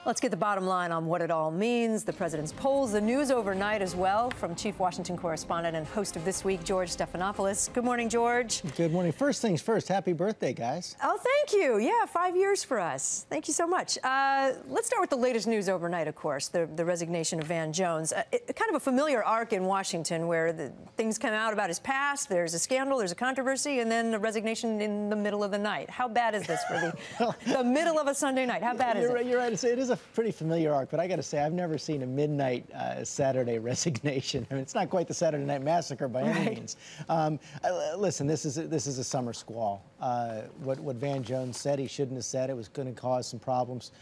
Let's get the bottom line on what it all means. The president's polls, the news overnight as well, from Chief Washington correspondent and host of This Week, George Stephanopoulos. Good morning, George. Good morning. First things first, happy birthday, guys. Oh, thank you. Yeah, 5 years for us. Thank you so much. Let's start with the latest news overnight, of course, the resignation of Van Jones. Kind of a familiar arc in Washington where things come out about his past, there's a scandal, there's a controversy, and then the resignation in the middle of the night. How bad is this for the middle of a Sunday night? How bad is it? You're right. It is a pretty familiar arc, but I got to say, I've never seen a midnight Saturday resignation. I mean, it's not quite the Saturday Night Massacre by any means. Listen, this is a summer squall. What Van Jones said, he shouldn't have said. It was going to cause some problems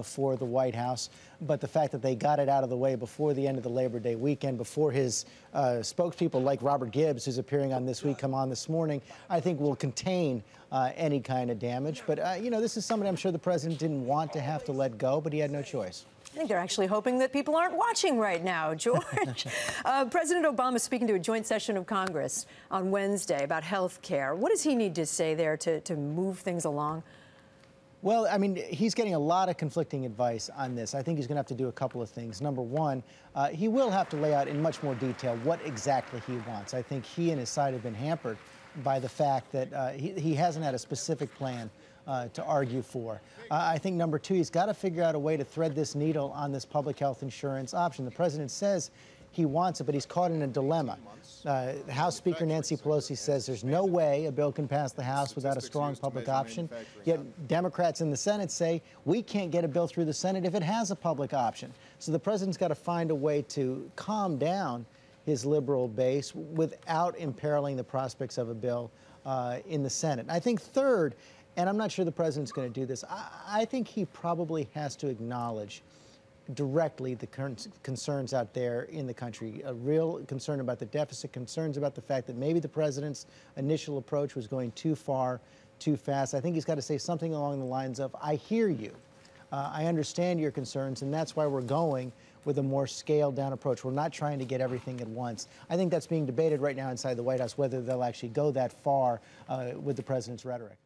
for the White House. But the fact that they got it out of the way before the end of the Labor Day weekend, before his spokespeople like Robert Gibbs, who's appearing on This Week, come on this morning, I think will contain any kind of damage. But, you know, this is somebody I'm sure the president didn't want to have to let go, but he had no choice. I think they're actually hoping that people aren't watching right now, George. President Obama speaking to a joint session of Congress on Wednesday about health care. What does he need to say there to move things along? Well, I mean, he's getting a lot of conflicting advice on this. I think he's going to have to do a couple of things. Number one, he will have to lay out in much more detail what exactly he wants. I think he and his side have been hampered by the fact that he hasn't had a specific plan to argue for. I think number two, he's got to figure out a way to thread this needle on this public health insurance option. The president says he wants it, but he's caught in a dilemma. House Speaker Nancy Pelosi says there's no way a bill can pass the House without a strong public option. Yet Democrats in the Senate say we can't get a bill through the Senate if it has a public option. So the president's got to find a way to calm down his liberal base without imperiling the prospects of a bill in the Senate. I think third, and I'm not sure the president's going to do this, I think he probably has to acknowledge directly the current concerns out there in the country, a real concern about the deficit, concerns about the fact that maybe the president's initial approach was going too far, too fast. I think he's got to say something along the lines of, I hear you, I understand your concerns, and that's why we're going with a more scaled down approach. We're not trying to get everything at once. I think that's being debated right now inside the White House, whether they'll actually go that far with the president's rhetoric.